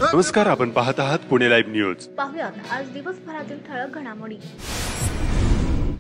नमस्कार, आपण पाहत आहात पुणे लाईव्ह न्यूज. पाहुयात आज दिवसभरातील ठळक घडामोडी.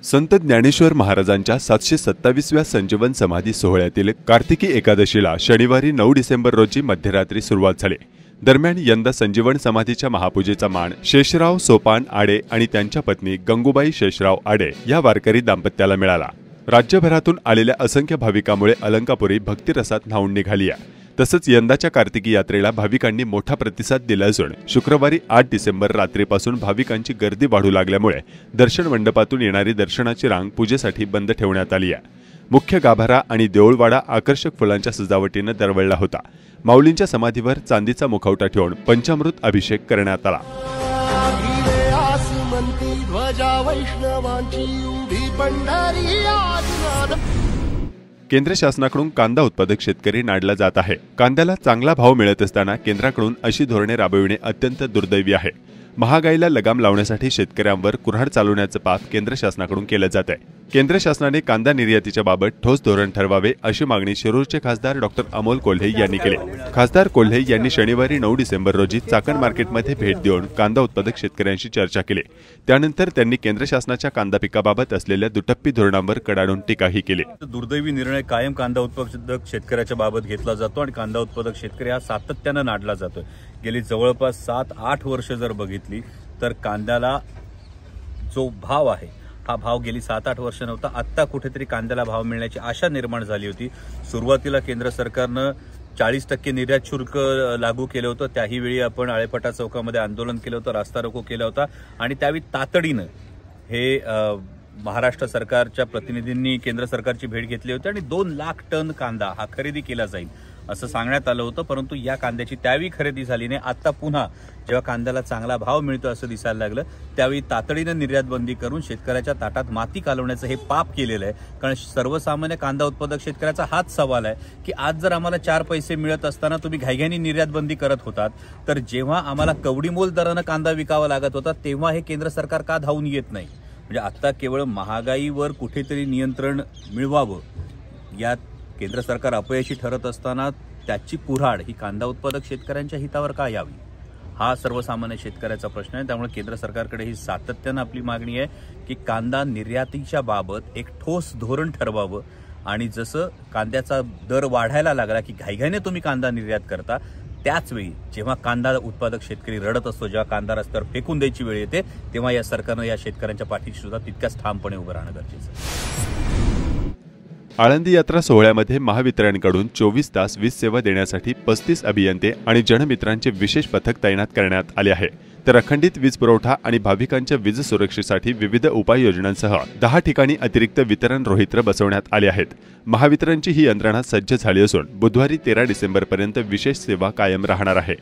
संत ज्ञानेश्वर महाराजांच्या 727व्या संजीवन समाधी सोहळ्यातील कार्तिकी एकादशीला शनिवारी 9 डिसेंबर रोजी मध्यरात्री सुरुवात झाली. दरम्यान यंदा संजीवन समाधीच्या महापूजेचा मान शेषराव सोपान आडे आणि त्यांच्या पत्नी गंगूबाई शेषराव आडे या वारकरी दाम्पत्याला मिळाला. राज्यभरातून आलेल्या असंख्य भाविकांमुळे अलंकापुरी भक्तिरसात न्हाऊन निघाली आहे. तसंच यंदाच्या कार्तिकी यात्रेला भाविकांनी मोठा प्रतिसाद दिला असून शुक्रवारी 8 डिसेंबर रात्रीपासून भाविकांची गर्दी वाढू लागल्यामुळे दर्शन मंडपातून येणारी दर्शनाची रांग पूजेसाठी बंद ठेवण्यात आली आहे. मुख्य गाभारा आणि देऊळवाडा आकर्षक फुलांच्या सजावटीने दरवळला होता. माऊलींच्या समाधीवर चांदीचा मुखवटा ठेवून पंचामृत अभिषेक करण्यात आला. केंद्र शासनाकडून कांदा उत्पादक शेतकरी नाडला जात आहे. कांद्याला चांगला भाव मिळत असताना केंद्राकडून अशी धोरणे राबविणे अत्यंत दुर्दैवी आहे. महागाईला लगाम लावण्यासाठी शेतकऱ्यांवर कुऱ्हाड चालवण्याचं पाप केंद्र शासनाकडून केलं जात आहे. केंद्र शासनाने कांदा निर्यातीच्या बाबत ठोस धोरण ठरवावे अशी मागणी शिरूरचे खासदार डॉक्टर अमोल कोल्हे यांनी केली. खासदार कोल्हे यांनी शनिवारी 9 डिसेंबर रोजी चाकण मार्केटमध्ये भेट देऊन कांदा उत्पादक शेतकऱ्यांशी चर्चा केली. त्यानंतर त्यांनी केंद्र शासनाच्या कांदा पिकाबाबत असलेल्या दुटप्पी धोरणांवर कडाडून टीकाही केली. दुर्दैवी निर्णय कायम कांदा उत्पादक शेतकऱ्याच्या बाबत घेतला जातो आणि कांदा उत्पादक शेतकरी हा सातत्याने नाडला जातोय. गेली जवळपास 7-8 वर्ष जर बघितली तर कांद्याला जो भाव आहे हा भाव गेली 7-8 वर्ष नव्हता. आत्ता कुठेतरी कांद्याला भाव मिळण्याची आशा निर्माण झाली होती. सुरुवातीला केंद्र सरकारनं 40% निर्यात शुल्क लागू केलं होतं. त्याही वेळी आपण आळेफाटा चौकामध्ये आंदोलन केलं होतं, रास्ता रोको केला होता आणि त्यावेळी तातडीनं हे महाराष्ट्र सरकारच्या प्रतिनिधींनी केंद्र सरकारची भेट घेतली होती आणि 2 लाख टन कांदा हा खरेदी केला जाईल असं सांगण्यात आलं होतं. परंतु या कांद्याची त्यावेळी खरेदी झाली नाही. आता पुन्हा जेव्हा कांद्याला चांगला भाव मिळतो असं दिसायला लागलं त्यावेळी तातडीनं निर्यात बंदी करून शेतकऱ्याच्या ताटात माती कालवण्याचं हे पाप केलेलं आहे. कारण सर्वसामान्य कांदा उत्पादक शेतकऱ्याचा हाच सवाल आहे की आज जर आम्हाला 4 पैसे मिळत असताना तुम्ही घाईघाईने निर्यात बंदी करत होतात, तर जेव्हा आम्हाला कवडीमोल दरानं कांदा विकावा लागत होता तेव्हा हे केंद्र सरकार का धावून येत नाही? म्हणजे आता केवळ महागाईवर कुठेतरी नियंत्रण मिळवावं यात केंद्र सरकार अपयशी ठरत असताना त्याची कुऱ्हाड ही कांदा उत्पादक शेतकऱ्यांच्या हितावर का यावी हा सर्वसामान्य शेतकऱ्याचा प्रश्न आहे. त्यामुळे केंद्र सरकारकडे ही सातत्यानं आपली मागणी आहे की कांदा निर्यातीच्या बाबत एक ठोस धोरण ठरवावं आणि जसं कांद्याचा दर वाढायला लागला की घाईघाईने तुम्ही कांदा निर्यात करता, त्याच वेळी जेव्हा कांदा उत्पादक शेतकरी रडत असतो, जेव्हा कांदा रस्त्यावर फेकून द्यायची वेळ येते, तेव्हा या सरकारनं या शेतकऱ्यांच्या पाठीशी सुद्धा तितक्याच ठामपणे उभं राहणं गरजेचं आहे. आळंदी यात्रा सोहळ्यामध्ये महावितरणकडून 24 तास वीज सेवा देण्यासाठी 35 अभियंते आणि जनमित्रांचे विशेष पथक तैनात करण्यात आले आहे. तर अखंडित वीज पुरवठा आणि भाविकांच्या वीज सुरक्षेसाठी विविध उपाययोजनांसह 10 ठिकाणी अतिरिक्त वितरण रोहित्र बसवण्यात आले आहेत. महावितरणची ही यंत्रणा सज्ज झाली असून बुधवारी 13 डिसेंबरपर्यंत विशेष सेवा कायम राहणार आहे.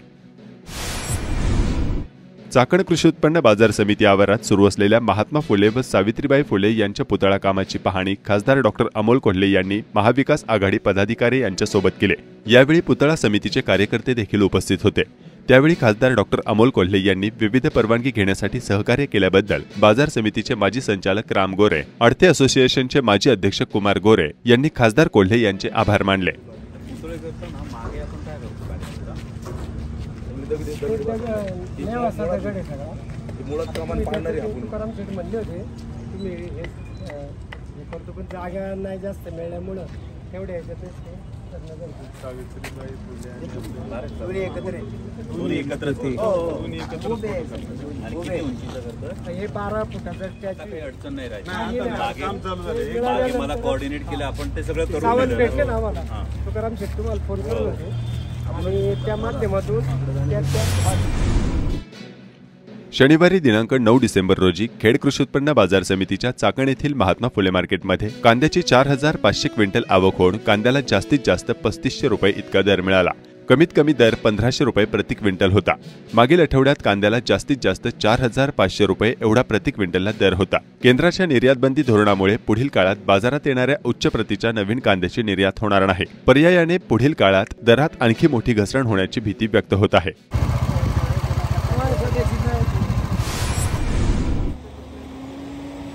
चाकण कृषी उत्पन्न बाजार समिती आवारात सुरू असलेल्या महात्मा फुले व सावित्रीबाई फुले यांच्या पुतळा कामाची पाहणी खासदार डॉक्टर अमोल कोल्हे यांनी महाविकास आघाडी पदाधिकारी यांच्यासोबत केले. यावेळी पुतळा समितीचे कार्यकर्ते देखील उपस्थित होते. त्यावेळी खासदार डॉक्टर अमोल कोल्हे यांनी विविध परवानगी घेण्यासाठी सहकार्य केल्याबद्दल बाजार समितीचे माजी संचालक राम गोरे, आडते असोसिएशनचे माजी अध्यक्ष कुमार गोरे यांनी खासदार कोल्हे यांचे आभार मानले. जागा नाही जास्त मिळाल्यामुळं तेवढे एकत्र हे 12 फुटाचं त्याची अडचण नाही राहिली. मला कोऑर्डिनेट केलं आपण ते सगळं करून भेटले ना आम्हाला. तुकाराम शेट्टी तुम्हाला फोन करत होते आणि त्या माध्यमातून शनिवारी दिनांक 9 डिसेंबर रोजी खेड कृषी उत्पन्न बाजार समितीच्या चाकण येथील महात्मा फुले मार्केटमध्ये कांद्याची 4500 क्विंटल आवक होऊन कांद्याला जास्तीत जास्त 3500 रुपये इतका दर मिळाला. कमीत कमी दर 1500 रुपये प्रति क्विंटल होता. मागील आठवड्यात कांद्याला जास्तीत जास्त 4500 रुपये एवढा प्रति क्विंटलला दर होता. केंद्राच्या निर्यात बंदी धोरणामुळे पुढील काळात बाजारात येणाऱ्या उच्च प्रतीच्या नवीन कांद्याची निर्यात होणार नाही. पर्यायाने पुढील काळात दरात आणखी मोठी घसरण होण्याची भीती व्यक्त होत आहे.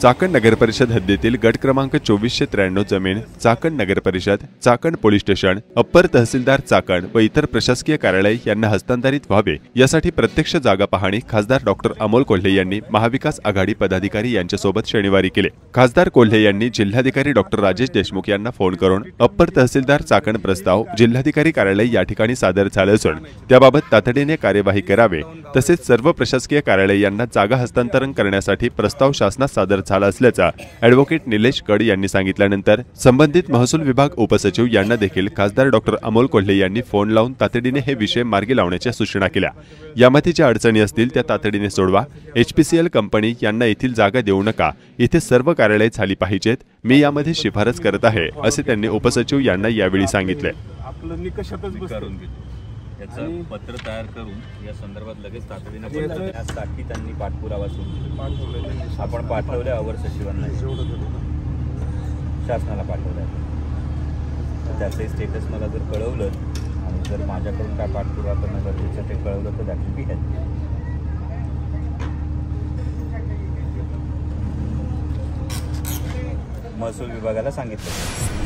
चाकण नगर परिषद हद्दीतील गट क्रमांक 2493 जमीन चाकण नगर परिषद, चाकण पोलीस स्टेशन, अप्पर तहसीलदार चाकण व इतर प्रशासकीय कार्यालय यांना हस्तांतरित व्हावे यासाठी प्रत्यक्ष जागा पाहणी खासदार डॉक्टर अमोल कोल्हे यांनी महाविकास आघाडी पदाधिकारी यांच्यासोबत शनिवारी केले। खासदार कोल्हे यांनी जिल्हाधिकारी डॉक्टर राजेश देशमुख यांना फोन करून अप्पर तहसीलदार चाकण प्रस्ताव जिल्हाधिकारी कार्यालय या ठिकाणी सादर झाले असून त्याबाबत तातडीने कार्यवाही करावे, तसेच सर्व प्रशासकीय कार्यालय यांना जागा हस्तांतरण करण्यासाठी प्रस्ताव शासनात सादर झाला असल्याचा ॲडव्होकेट निलेश कड यांनी सांगितल्यानंतर संबंधित महसूल विभाग उपसचिव यांना देखील खासदार डॉक्टर अमोल कोल्हे यांनी फोन लावून तातडीने हे विषय मार्गी लावण्याच्या सूचना केल्या। यामध्ये ज्या अडचणी असतील त्या तातडीने सोडवा। HPCL कंपनी यांना येथील जागा देऊ नका, इथे सर्व कार्यालय झाली पाहिजेत, मी यामध्ये शिफारस करत आहे असे त्यांनी उपसचिव यांना यावेळी सांगितले। आपलं निकषातच करून घेतो याचं पत्र तयार करून या संदर्भात लगेच तातडीने पत्र देण्यासाठी त्यांनी पाठपुरावा सुरू केला। आपण पाठवले अवर सचिवांना, शासनाला पाठवलंय, तर त्याचे स्टेटस मला जर कळवलं आणि जर माझ्याकडून काय पाठपुरावा करणं गरजेचं ते कळवलं तर दॅट विल बी हेल्प। महसूल विभागाला सांगितलं।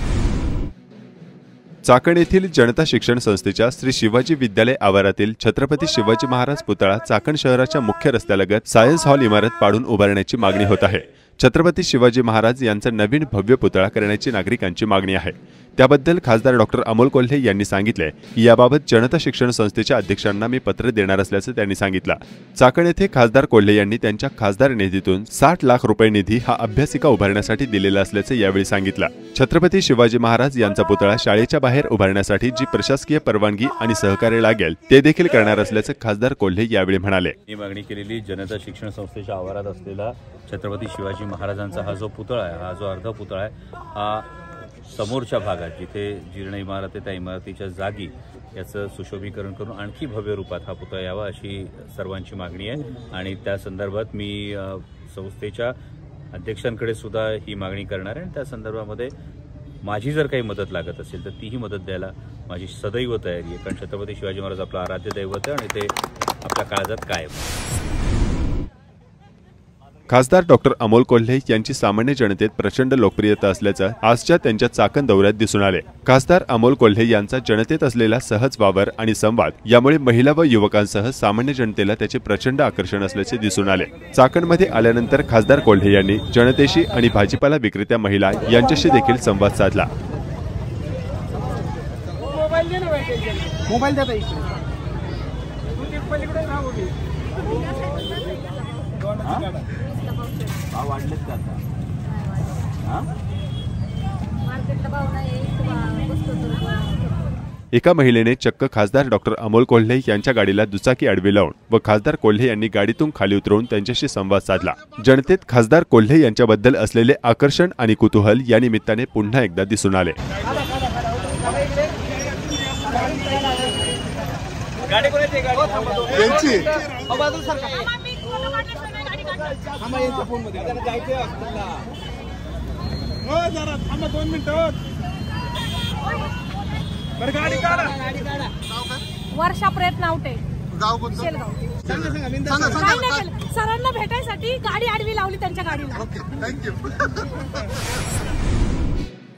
चाकण येथील जनता शिक्षण संस्थेच्या श्री शिवाजी विद्यालय आवारातील छत्रपती शिवाजी महाराज पुतळा चाकण शहराच्या मुख्य रस्त्यालगत सायन्स हॉल इमारत पाडून उभारण्याची मागणी होत आहे। छत्रपती शिवाजी महाराज यांचा नवीन भव्य पुतळा करण्याची नागरिकांची मागणी आहे। त्याबद्दल खासदार डॉक्टर अमोल कोल्हे यांनी सांगितले की याबाबत जनता शिक्षण संस्थेच्या अध्यक्षांना मी पत्र देणार असल्याचं त्यांनी सांगितलं। चाकण येथे खासदार कोल्हे यांनी त्यांच्या खासदार निधीतून 60 लाख रुपये निधी हा अभ्यासिका उभारण्यासाठी दिलेला असल्याचं यावेळी सांगितलं। छत्रपती शिवाजी महाराज यांचा पुतळा शाळेच्या बाहेर उभारण्यासाठी जी प्रशासकीय परवानगी आणि सहकार्य लागेल ते देखील करणार असल्याचं खासदार कोल्हे यावेळी म्हणाले। ही मागणी केलेली जनता शिक्षण संस्थेच्या आवारात असलेला छत्रपती शिवाजी महाराजांचा हा जो पुतळा आहे, हा जो अर्धा पुतळा आहे, हा समोरच्या भागात जिथे जीर्ण इमारत आहे त्या इमारतीच्या जागी याचं सुशोभीकरण करून आणखी भव्य रूपात हा पुतळा यावा अशी सर्वांची मागणी आहे। आणि त्या संदर्भात मी संस्थेच्या अध्यक्षांकडे सुद्धा ही मागणी करणार आहे आणि त्या संदर्भामध्ये माझी जर काही मदत लागत असेल तर तीही मदत द्यायला माझी सदैव तयारी आहे, कारण छत्रपती शिवाजी महाराज आपलं आराध्य दैवत आहे आणि ते आपल्या काळजात कायम। खासदार डॉक्टर अमोल कोल्हे यांची सामान्य जनतेत प्रचंड लोकप्रियता असल्याचं आजच्या त्यांच्या चाकण दौऱ्यात दिसून आले। खासदार अमोल कोल्हे यांचा जनतेत असलेला सहज वावर आणि संवाद यामुळे महिला व युवकांसह सामान्य जनतेला त्याचे प्रचंड आकर्षण असल्याचे दिसून आले। चाकणमध्ये आल्यानंतर खासदार कोल्हे यांनी जनतेशी आणि भाजीपाला विक्रेत्या महिला यांच्याशी देखील संवाद साधला। मोबाईल देता वाढलेत का आता? एका महिलेने चक्क खासदार डॉक्टर अमोल कोल्हे यांच्या गाडीला दुचाकी आडवी लावून व खासदार कोल्हे यांनी गाडीतून खाली उतरवून त्यांच्याशी संवाद साधला। जनतेत खासदार कोल्हे यांच्याबद्दल असलेले आकर्षण आणि कुतूहल या निमित्ताने पुन्हा एकदा दिसून आले। वर्षा प्रयत्न आवटे सरांना भेटायसाठी गाडी आडवी लावली त्यांच्या गाडीला।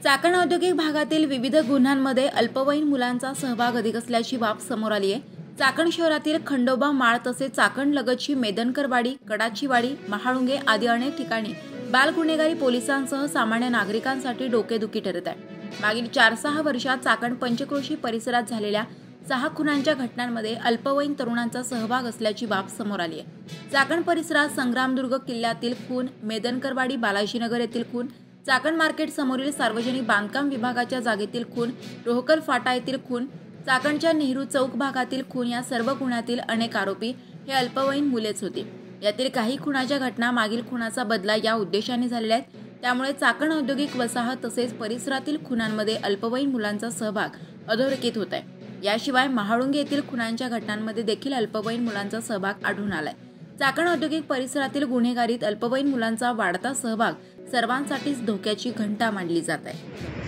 चाकण औद्योगिक भागातील विविध गुन्ह्यांमध्ये अल्पवयीन मुलांचा सहभाग अधिक असल्याची बाब समोर आली आहे। चाकण शहरातील खंडोबा माळ तसेच चाकण लगतची मेदनकरवाडी, कडाचीवाडी, महाळुंगे आदी अनेक ठिकाणी बाल गुन्हेगारी पोलिसांसह सामान्य नागरिकांसाठी डोकेदुखी ठरत आहे। मागील 4-6 वर्षात चाकण पंचक्रोशी परिसरात झालेल्या 6 खुनांच्या घटनांमध्ये अल्पवयीन तरुणांचा सहभाग असल्याची बाब समोर आली आहे। चाकण परिसरात संग्रामदुर्ग किल्ल्यातील खून, मेदनकरवाडी बालाजीनगर येथील खून, चाकण मार्केट समोरील सार्वजनिक बांधकाम विभागाच्या जागेतील खून, रोहकल फाटा येथील खून, चाकणच्या नेहरू चौक भागातील खून या सर्व गुन्ह्यातील अनेक आरोपी हे अल्पवयीन मुलेच होते। यातील काही खुनाच्या घटना मागील खुनाचा बदला या उद्देशाने झालेल्या आहेत। त्यामुळे चाकण औद्योगिक वसाहत तसेच परिसरातील खुनांमध्ये अल्पवयीन मुलांचा सहभाग अधोरेखित होत आहे। याशिवाय महाळुंगे येथील खुनांच्या घटनांमध्ये देखील अल्पवयीन मुलांचा सहभाग आढळून आलाय। चाकण औद्योगिक परिसरातील गुन्हेगारीत अल्पवयीन मुलांचा वाढता सहभाग सर्वांसाठीच धोक्याची घंटा मानली जात आहे।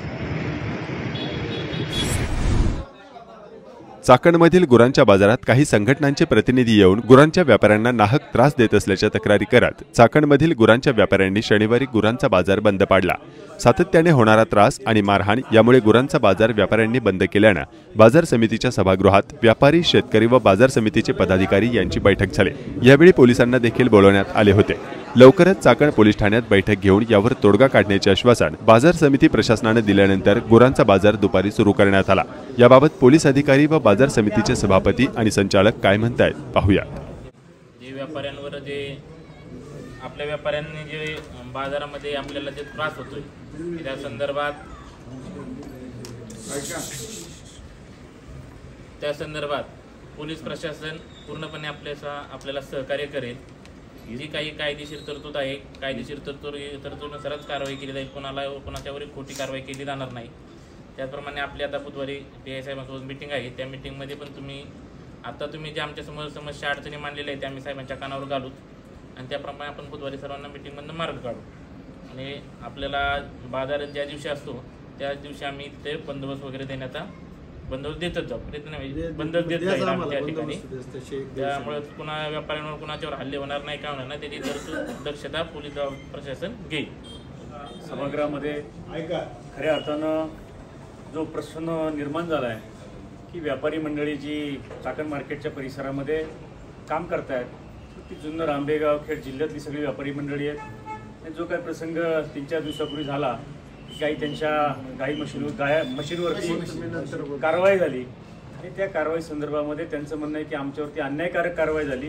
चाकणमधील गुरांच्या बाजारात काही संघटनांचे प्रतिनिधी येऊन गुरांच्या व्यापाऱ्यांना नाहक त्रास देत असल्याच्या तक्रारी करत चाकणमधील गुरांच्या व्यापाऱ्यांनी शनिवारी गुरांचा बाजार बंद पाडला। सातत्याने होणारा त्रास आणि मारहाण यामुळे गुरांचा बाजार व्यापाऱ्यांनी बंद केल्यानं बाजार समितीच्या सभागृहात व्यापारी, शेतकरी व बाजार समितीचे पदाधिकारी यांची बैठक झाली। यावेळी पोलिसांना देखील बोलवण्यात आले होते। लवकरच चाकण पोलीस ठाण्यात बैठक घेऊन यावर तोडगा काढण्याचे आश्वासन बाजार समिती प्रशासनाने दिल्यानंतर गुरांचा बाजार दुपारी सुरू करण्यात आला। याबाबत पोलीस अधिकारी व बाजार समितीचे सभापती आणि संचालक काय म्हणतायत पाहूया। जे व्यापाऱ्यांवर जे आपल्या व्यापाऱ्यांनी जे बाजारामध्ये आपल्याला जे त्रास होतोय त्या संदर्भात पोलीस प्रशासन पूर्णपणे आपल्याला सहकार्य करेल। जी काही कायदेशीर तरतूद आहे, कायदेशीर तरतूदनुसारच कारवाई केली जाईल। कोणाच्यावर खोटी कारवाई केली जाणार नाही। त्याचप्रमाणे आपली आता बुधवारी PI साहेबांसोबत मीटिंग आहे। त्या मीटिंगमध्ये पण तुम्ही जे आमच्या समोर समस्या अडचणी मांडलेल्या आहेत त्या आम्ही साहेबांच्या कानावर घालू आणि त्याप्रमाणे आपण बुधवारी सर्वांना मीटिंगमधून मार्ग काढू आणि आपल्याला बाजार ज्या दिवशी असतो त्याच दिवशी आम्ही ते बंदोबस्त वगैरे देण्याचा बंदोबस्त देतच जाऊ, बंदोबस्त देत जाईल आम्ही त्या ठिकाणी। त्यामुळे कुणा व्यापाऱ्यांवर कुणाच्यावर हल्ले होणार नाही, काय होणार नाही त्याची तरतूद दक्षता पोलीस प्रशासन घेईल। सभागृहामध्ये खऱ्या अर्थानं जो प्रश्न निर्माण झाला आहे की व्यापारी मंडळी जी चाकण मार्केटच्या परिसरामध्ये काम करतायत ती जुन्नर, आंबेगाव, खेड जिल्ह्यातली सगळी व्यापारी मंडळी आहेत। आणि जो काही प्रसंग 3-4 दिवसापूर्वी झाला काही त्यांच्या गाई मशीनवरती कारवाई झाली आणि त्या कारवाई संदर्भामध्ये त्यांचं म्हणणं आहे की आमच्यावरती अन्यायकारक कारवाई झाली।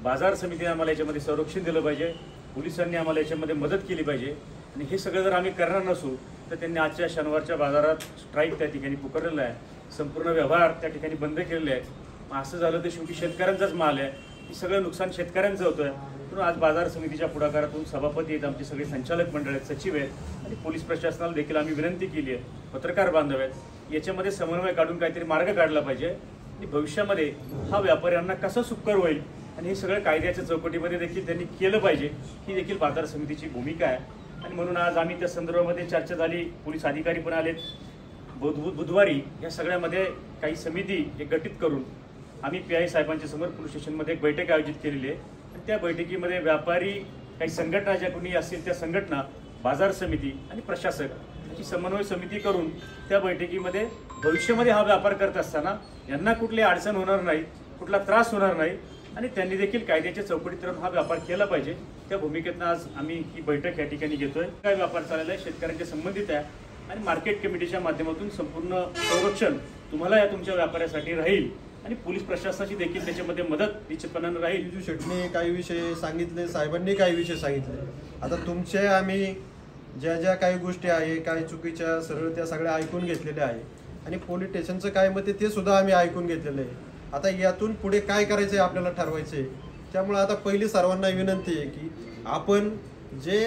बाजार समितीने आम्हाला याच्यामध्ये संरक्षण दिलं पाहिजे, पोलिसांनी आम्हाला याच्यामध्ये मदत केली पाहिजे आणि हे सगळं जर आम्ही करणार नसू तर त्यांनी आजच्या शनिवारच्या बाजारात स्ट्राईक त्या ठिकाणी पुकारलेला आहे, संपूर्ण व्यवहार त्या ठिकाणी बंद केलेले आहेत। असं झालं तर शेवटी शेतकऱ्यांचाच माल आहे, हे सगळं नुकसान शेतकऱ्यांचं होतं आहे। म्हणून आज बाजार समितीच्या पुढाकारातून सभापती आहेत, आमचे सगळे संचालक मंडळ आहेत, सचिव आहेत आणि पोलीस प्रशासनाला देखील आम्ही विनंती केली आहे, पत्रकार बांधव आहेत, याच्यामध्ये समन्वय काढून काहीतरी मार्ग काढला पाहिजे आणि भविष्यामध्ये हा व्यापाऱ्यांना कसं सुकर होईल आणि हे सगळं कायद्याच्या चौकटीमध्ये देखील त्यांनी केलं पाहिजे ही देखील बाजार समितीची भूमिका आहे। आणि म्हणून आज आम्ही त्या संदर्भामध्ये चर्चा झाली, पोलीस अधिकारी पण आलेत। बुधवारी या सगळ्यामध्ये काही समिती गठीत करून आम्ही PI साहेबांच्या समोर पोलीस स्टेशनमध्ये एक बैठक आयोजित केलेली आहे आणि त्या बैठकीमध्ये व्यापारी, काही संघटना ज्या कोणी असतील त्या संघटना, बाजार समिती आणि प्रशासक याची समन्वय समिती करून त्या बैठकीमध्ये भविष्यामध्ये हा व्यापार करत असताना यांना कुठली अडचण होणार नाही, कुठला त्रास होणार नाही आणि त्यांनी देखील कायद्याच्या चौकटीत राहून हा व्यापार केला पाहिजे। त्या भूमिकेतनं आज आम्ही ही बैठक या ठिकाणी घेतोय। काय व्यापार चाललेला आहे शेतकऱ्यांच्या संबंधित आहे आणि मार्केट कमिटीच्या माध्यमातून संपूर्ण संरक्षण तुम्हाला या तुमच्या व्यापाऱ्यासाठी राहील आणि पोलीस प्रशासनाची देखील त्याच्यामध्ये मदत निश्चितपणाने राहील। विजू शेट्टीने काही विषय सांगितले, साहेबांनी काही विषय सांगितले। आता तुमचे आम्ही ज्या काही गोष्टी आहे, काही चुकीच्या सरळ त्या सगळ्या ऐकून घेतलेल्या आहे आणि पोलीस स्टेशनचं काय मत ते सुद्धा आम्ही ऐकून घेतलेलं आहे। आता यातून पुढे काय करायचं आहे आपल्याला ठरवायचं आहे। त्यामुळे आता पहिली सर्वांना विनंती आहे की आपण जे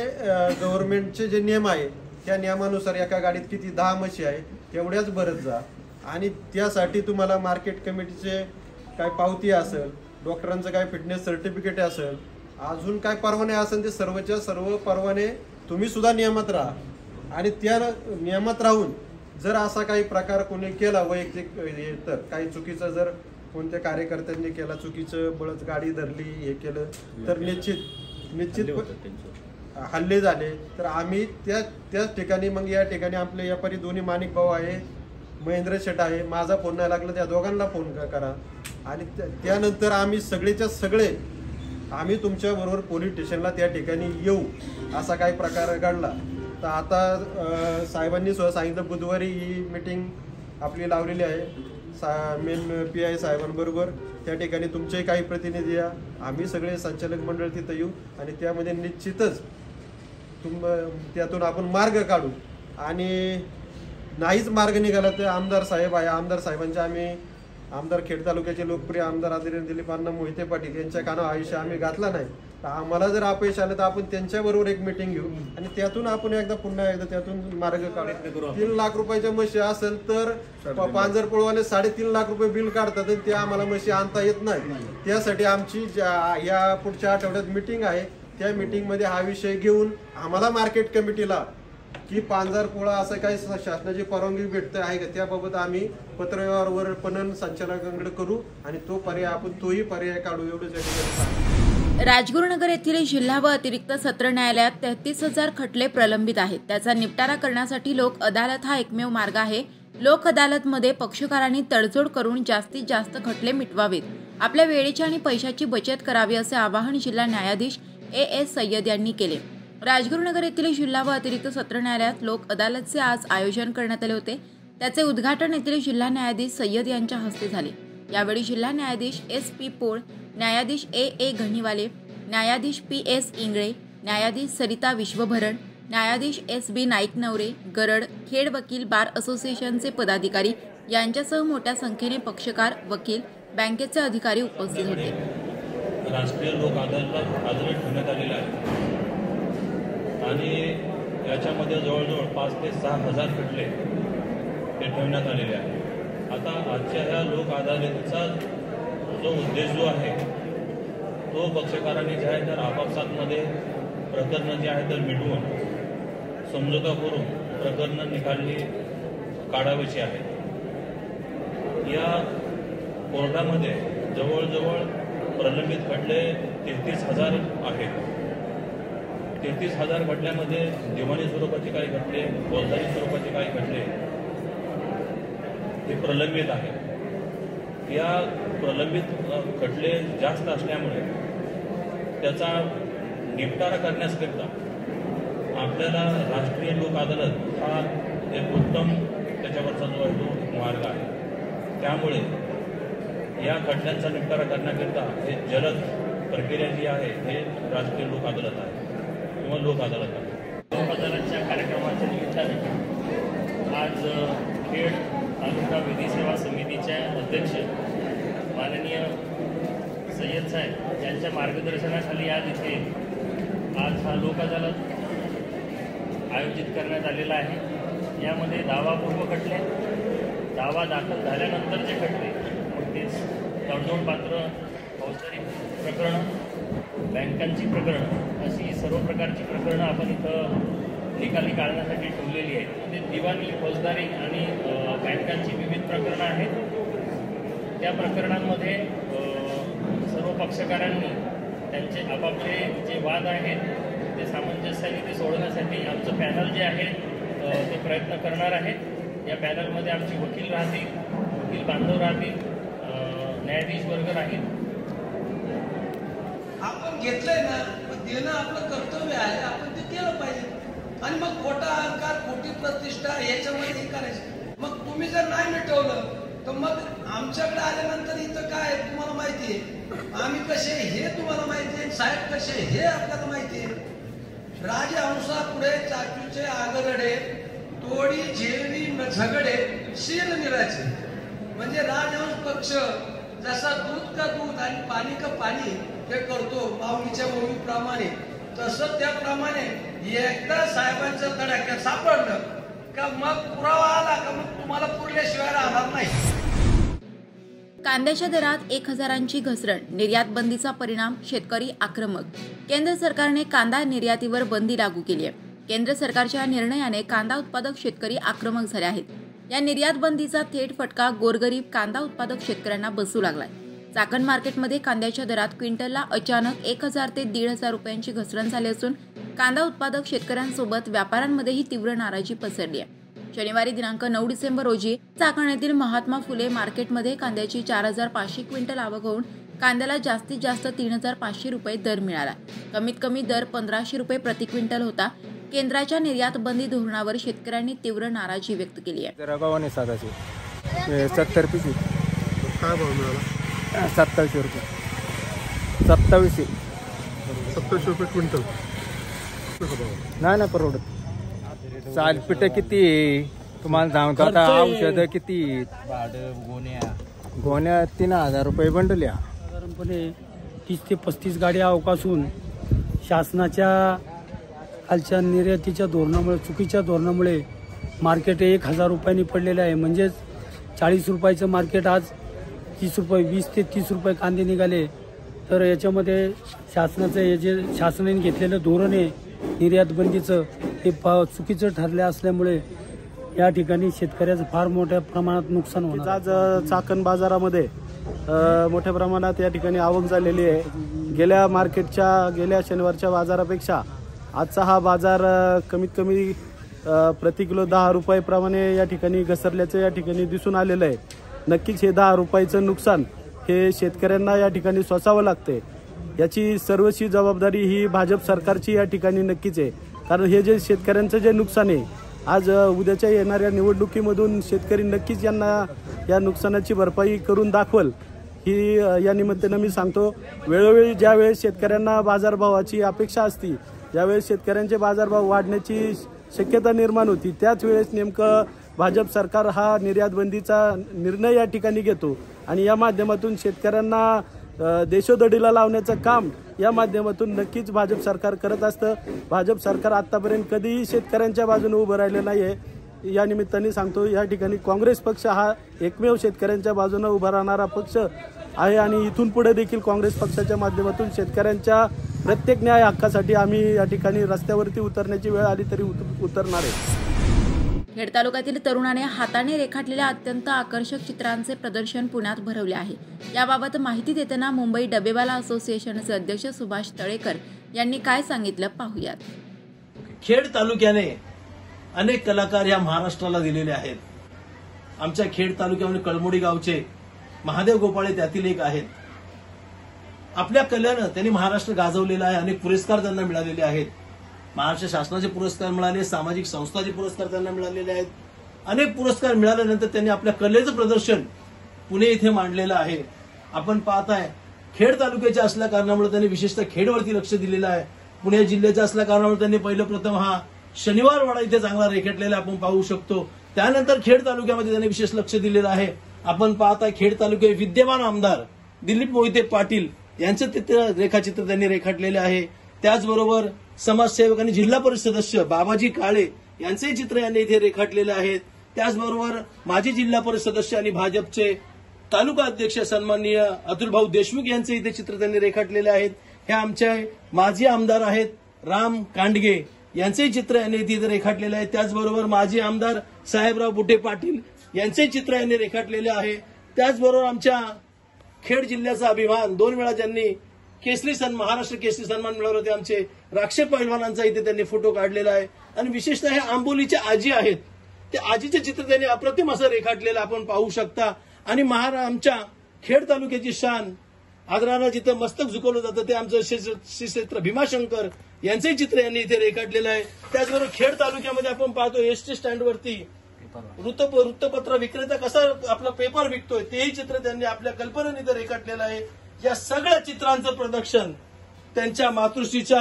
गव्हर्नमेंटचे जे नियम आहे त्या नियमानुसार एका गाडीत किती 10 म्हशी आहे तेवढ्याच भरत जा आणि त्यासाठी तुम्हाला मार्केट कमिटीचे काय पावती असेल, डॉक्टरांचं काय फिटनेस सर्टिफिकेट असेल, अजून काय परवाने असेल ते सर्वच्या सर्व परवाने तुम्ही सुद्धा नियमात राहा आणि त्या नियमात राहून जर असा काही प्रकार कोणी केला वैयक्तिक तर काही चुकीचं जर कोणत्या कार्यकर्त्यांनी केला, चुकीचं बळच गाडी धरली, हे केलं तर निश्चित हल्ले झाले तर आम्ही त्याच ठिकाणी मग या ठिकाणी आपले व्यापारी दोन्ही माणिक भाऊ आहे, महेंद्र शेट आहे, माझा फोन नाही लागला त्या दोघांना फोन करा आणि त्यानंतर आम्ही सगळेच्या सगळे आम्ही तुमच्या बरोबर पोलीस स्टेशनला त्या ठिकाणी येऊ। असा काही प्रकार घडला तर आता साहेबांनी सुद्धा सांगितलं बुधवारी ही मीटिंग आपली लावलेली आहे मेन PI साहेबांबरोबर। त्या ठिकाणी तुमचे काही प्रतिनिधी या, आम्ही सगळे संचालक मंडळ तिथं येऊ आणि त्यामध्ये निश्चितच त्यातून आपण मार्ग काढू आणि नाहीच मार्ग निघाला तर आमदार साहेब आहे, आमदार साहेबांच्या आम्ही आमदार खेड तालुक्याचे लोकप्रिय आमदार आदरणीय दिलीपांना मोहिते पाटील यांच्या कानावर आयुष्य आम्ही घातला नाही तर आम्हाला जर अपयश आलं तर आपण त्यांच्याबरोबर एक मीटिंग घेऊ आणि त्यातून आपण पुन्हा एकदा त्यातून मार्ग काढू। 3 लाख रुपयाच्या म्हशी असेल तर पांजरपोळवाले 3.5 लाख रुपये बिल काढतात आणि ते आम्हाला म्हशी आणता येत नाही। त्यासाठी आमची या पुढच्या आठवड्यात मीटिंग आहे, त्या मीटिंगमध्ये हा विषय घेऊन आम्हाला मार्केट कमिटीला की पांजर पोळा असं काही शासनाची परवानगी भेटते आहे का, त्याबाबत आम्ही पत्रव्यवहार पणन संचालकांकडे करू आणि तो पर्याय आपण तोही पर्याय काढू एवढंच या ठिकाणी सांगतो. राजगुरुनगर येथील जिल्हा व अतिरिक्त सत्र न्यायालयात 33,000 खटले प्रलंबित आहेत. त्याचा निपटारा करण्यासाठी लोक अदालत हा एकमेव मार्ग आहे. लोक अदालतमध्ये पक्षकारांनी तडजोड करून जास्तीत जास्त खटले मिटवावेत. आपल्या वेळेची आणि पैशाची बचत करावी असे आवाहन जिल्हा न्यायाधीश A.S. सय्यद यांनी केले. राजगुरुनगर येथील जिल्हा व अतिरिक्त सत्र न्यायालयात लोक अदालतचे आज आयोजन करण्यात आले होते. त्याचे उद्घाटन येथील जिल्हा न्यायाधीश सय्यद यांच्या हस्ते झाले. यावेळी जिल्हा न्यायाधीश S.P. पोळ, न्यायाधीश A.A. घनिवाले, न्यायाधीश P.S. इंगळे, न्यायाधीश सरिता विश्वभरण, न्यायाधीश S.B. नाईक नवरे, गरड, खेड वकील बार असोसिएशनचे पदाधिकारी यांच्यासह मोठ्या संख्येने पक्षकार, वकील, बँकेचे अधिकारी उपस्थित होते. राष्ट्रीय लोक अदालत ठेवण्यात आलेला आहे आणि याच्यामध्ये जवळजवळ 5,000 ते 6,000 खटले ते ठेवण्यात आलेले आहे. आता आजच्या ह्या लोक अदालतीचा जो उद्देश जो आहे तो पक्षकारांनी जे आहे तर आपापसातमध्ये प्रकरणं जे आहे तर मिटवून समझोता करून प्रकरणं निकाली काढावीची आहे. या कोर्टामध्ये जवळजवळ प्रलंबित खटले 33,000 आहेत. 33,000 खटल्यामध्ये दिवाणी स्वरूपाचे काही खटले, फौजदारी स्वरूपाचे काही खटले हे प्रलंबित आहेत. या प्रलंबित खटले जास्त असल्यामुळे त्याचा निपटारा करण्याकरिता आपल्याला राष्ट्रीय लोक अदालत हा एक उत्तम त्याच्यावरचा जो आहे तो मार्ग आहे. त्यामुळे या खटल्यांचा निपटारा करण्याकरिता हे जलद प्रक्रिया जी आहे हे राष्ट्रीय लोक अदालत आहे किंवा लोक अदालत आहे. लोक अदालतच्या कार्यक्रमाच्या निमित्ताने आज खेड तालुका विधी सेवा समितीच्या अध्यक्ष माननीय सय्यद साहेब यांच्या मार्गदर्शनाखाली आज इथे हा लोक अदालत आयोजित करण्यात आलेला आहे. यामध्ये दावापूर्व खटले, दावा दाखल झाल्यानंतरचे खटले, तेच तडजोडपात्र फौजदारी प्रकरणं, बँकांची प्रकरणं, अशी सर्व प्रकारची प्रकरणं आपण इथं निकाली काढण्यासाठी ठेवलेली आहेत. म्हणजे दिवाणी, फौजदारी आणि बँकांची विविध प्रकरणं आहेत. त्या प्रकरणांमध्ये सर्व पक्षकारांनी त्यांचे आपापले जे वाद आहेत ते सामंजस्याने ते सोडवण्यासाठी आमचं पॅनल जे आहे ते प्रयत्न करणार आहेत. या पॅनलमध्ये आमचे वकील राहतील, वकील बांधव राहतील, न्यायाधीश वर्ग राहील. आपण घेतलंय ना, देणं आपलं कर्तव्य आहे, आपण ते केलं पाहिजे. आणि मग खोटा अहंकार, खोटी प्रतिष्ठा याच्यामध्ये हे करायचं. मग तुम्ही जर नाही मिटवलं तर मग आमच्याकडे आल्यानंतर इथं काय तुम्हाला माहिती आहे, आम्ही कसे हे तुम्हाला माहिती आहे, साहेब कसे हे आपल्याला माहिती आहे. राजहंसा पुढे चाचूचे आगरडे, तोडी झेलवी झगडे शील निराचे. म्हणजे राजहंस पक्ष जसा दूध का दूध आणि पाणी का पाणी हे करतो माऊलीच्या ओळीप्रमाणे, तसं त्याप्रमाणे एकदा साहेबांच्या तडाख्यात सापडलं का मग पुरावा आला का मग तुम्हाला पुरल्याशिवाय राहणार नाही. कांद्याच्या दरात 1,000ची घसरण, निर्यात बंदीचा परिणाम, शेतकरी आक्रमक. केंद्र सरकारने कांदा निर्यातीवर बंदी लागू केली आहे. केंद्र सरकारच्या निर्णयाने कांदा उत्पादक शेतकरी आक्रमक झाले आहेत. या निर्यात बंदीचा थेट फटका गोरगरीब कांदा उत्पादक शेतकऱ्यांना बसू लागलाय. चाकण मार्केटमध्ये कांद्याच्या दरात क्विंटलला अचानक 1,000 ते 1,500 रुपयांची घसरण झाली असून कांदा उत्पादक शेतकऱ्यांसोबत व्यापाऱ्यांमध्येही तीव्र नाराजी पसरली आहे. शनिवारी दिनांक 9 डिसेंबर रोजी चाकण येथील महात्मा फुले मार्केटमध्ये कांद्याची 4,500 क्विंटल आवक होऊन कांद्याला जास्तीत जास्त 3,500 रुपये दर मिळाला. कमीत कमी दर 1,500 रुपये प्रति क्विंटल होता. केंद्राच्या निर्यात बंदी धोरणावर शेतकऱ्यांनी तीव्र नाराजी व्यक्त केली आहे. 70 पीस काय भाव मिळाला? 2700 रुपये. 2700 रुपये क्विंटल नाही परवडत. चालपीठ किती तुम्हाला सांगतो आता, औषधं किती, गोण्या 3,000 रुपये बंडल. या साधारणपणे 30 ते 35 गाड्या अवकाशून शासनाच्या खालच्या निर्यातीच्या धोरणामुळे, चुकीच्या धोरणामुळे मार्केट 1,000 रुपयांनी पडलेलं आहे. म्हणजेच 40 रुपयाचं मार्केट आज 30 रुपये, 20 ते 30 रुपये कांदे निघाले. तर याच्यामध्ये शासनाचं हे जे शासनाने घेतलेलं धोरण आहे निर्यात बंदीचं, हे चुकीचं ठरले असल्यामुळे या ठिकाणी शेतकऱ्याचं फार मोठ्या प्रमाणात नुकसान होणार. आज चाकण बाजारामध्ये मोठ्या प्रमाणात या ठिकाणी आवक झालेली आहे. गेल्या शनिवारच्या बाजारापेक्षा आजचा हा बाजार कमीत कमी प्रति किलो 10 रुपयाप्रमाणे या ठिकाणी घसरल्याचं या ठिकाणी दिसून आलेलं आहे. नक्कीच हे 10 रुपयाचं नुकसान हे शेतकऱ्यांना या ठिकाणी सोसावं लागते. याची सर्वस्वी जबाबदारी ही भाजप सरकारची या ठिकाणी नक्कीच आहे. कारण हे जे शेतकऱ्यांचं जे नुकसान आहे, आज उद्याच्या येणाऱ्या निवडणुकीमधून शेतकरी नक्कीच यांना या नुकसानाची भरपाई करून दाखवल ही या निमित्तानं मी सांगतो. वेळोवेळी ज्यावेळेस शेतकऱ्यांना बाजारभावाची अपेक्षा असती, ज्यावेळेस शेतकऱ्यांचे बाजारभाव वाढण्याची शक्यता निर्माण होती, त्याच वेळेस नेमकं भाजप सरकार हा निर्यात बंदीचा निर्णय या ठिकाणी घेतो आणि या माध्यमातून शेतकऱ्यांना देशोधडीला लावण्याचं काम या माध्यमातून नक्कीच भाजप सरकार करत असतं. भाजप सरकार आतापर्यंत कधीही शेतकऱ्यांच्या बाजूने उभं राहिलं नाही आहे. या निमित्ताने सांगतो, या ठिकाणी काँग्रेस पक्ष हा एकमेव शेतकऱ्यांच्या बाजूने उभा राहणारा पक्ष आहे आणि इथून पुढे देखील काँग्रेस पक्षाच्या माध्यमातून शेतकऱ्यांच्या प्रत्येक न्याय हक्कासाठी आम्ही या ठिकाणी रस्त्यावरती उतरण्याची वेळ आली तरी उतरणार आहे. खेड तालुक्यातील तरुणाने हाताने रेखाटलेल्या अत्यंत आकर्षक चित्रांचे प्रदर्शन पुण्यात भरवले आहे. याबाबत माहिती देताना मुंबई डबेवाला असोसिएशनचे अध्यक्ष सुभाष तळेकर यांनी काय सांगितलं पाहूयात. खेड तालुक्याने अनेक कलाकार या महाराष्ट्राला दिलेले आहेत. आमच्या खेड तालुक्यामध्ये कळमोडी गावचे महादेव गोपाळे त्यातील एक आहेत. आपल्या कलेनं त्यांनी महाराष्ट्र गाजवलेला आहे. अनेक पुरस्कार त्यांना मिळालेले आहेत. महाराष्ट्र शासनाचे पुरस्कार मिळाले, सामाजिक संस्थाचे पुरस्कार त्यांना मिळालेले आहेत. अनेक पुरस्कार मिळाल्यानंतर त्यांनी आपल्या कलेचं प्रदर्शन पुणे इथे मांडलेलं आहे. आपण पाहताय खेड तालुक्याच्या असल्या कारणामुळे त्यांनी विशेषतः खेडवरती लक्ष दिलेलं आहे. पुणे जिल्ह्याच्या असल्या कारणामुळे त्यांनी पहिलं प्रथम हा शनिवार वाडा इथे चांगला रेखाटलेला आपण पाहू शकतो. त्यानंतर खेड तालुक्यामध्ये त्यांनी विशेष लक्ष दिलेलं आहे. आपण पाहताय खेड तालुक्याचे विद्यमान आमदार दिलीप मोहिते पाटील यांचं रेखाचित्र त्यांनी रेखाटलेले आहे. त्याचबरोबर समाजसेवक आणि जिल्हा परिषद सदस्य बाबाजी काळे यांचेही चित्र यांनी इथे रेखाटलेले आहेत. त्याचबरोबर माजी जिल्हा परिषद सदस्य आणि भाजपचे तालुका अध्यक्ष सन्माननीय अतुलभाऊ देशमुख यांचे इथे चित्र त्यांनी रेखाटलेले आहेत. हे आमचे माजी आमदार आहेत राम कांडगे यांचेही चित्र यांनी इथे रेखाटलेले आहे. त्याचबरोबर माजी आमदार साहेबराव बुटे पाटील यांचे चित्र यांनी रेखाटलेले आहे. त्याचबरोबर आमच्या खेड जिल्ह्याचा अभिमान 2 वेळा ज्यांनी महाराष्ट्र केसरी सन्मान मिळवले होते आमचे राक्षे पैलवानांचा इथे त्यांनी फोटो काढलेला आहे. आणि विशेषतः हे आंबोलीच्या आजी आहेत, ते आजीचे चित्र त्यांनी अप्रतिम असं रेखाटलेलं आपण पाहू शकता. आणि आमच्या खेड तालुक्याची शान आदरानं जिथं मस्तक झुकवलं जातं ते आमचं श्री क्षेत्र भीमाशंकर यांचंही चित्र यांनी इथे रेखाटलेलं आहे. त्याचबरोबर खेड तालुक्यामध्ये आपण पाहतो एसटी स्टँडवरती वृत्तपत्र विक्रेता कसा आपला पेपर विकतोय तेही चित्र त्यांनी आपल्या कल्पनेने इथे रेखाटलेलं आहे. या सगळ्या चित्रांचं प्रदर्शन त्यांच्या मातृश्रीच्या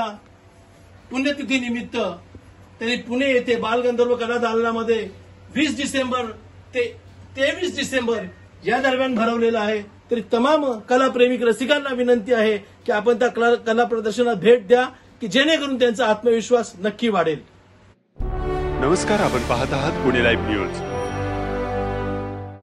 पुण्यतिथीनिमित्त त्यांनी पुणे येथे बालगंधर्व कला दालनामध्ये 20 डिसेंबर ते 23 डिसेंबर या दरम्यान भरवलेलं आहे. तरी तमाम कलाप्रेमिक रसिकांना विनंती आहे की आपण त्या कला प्रदर्शनात भेट द्या की जेणेकरून त्यांचा आत्मविश्वास नक्की वाढेल. नमस्कार, आपण पाहत आहात पुणे लाईव्ह न्यूज.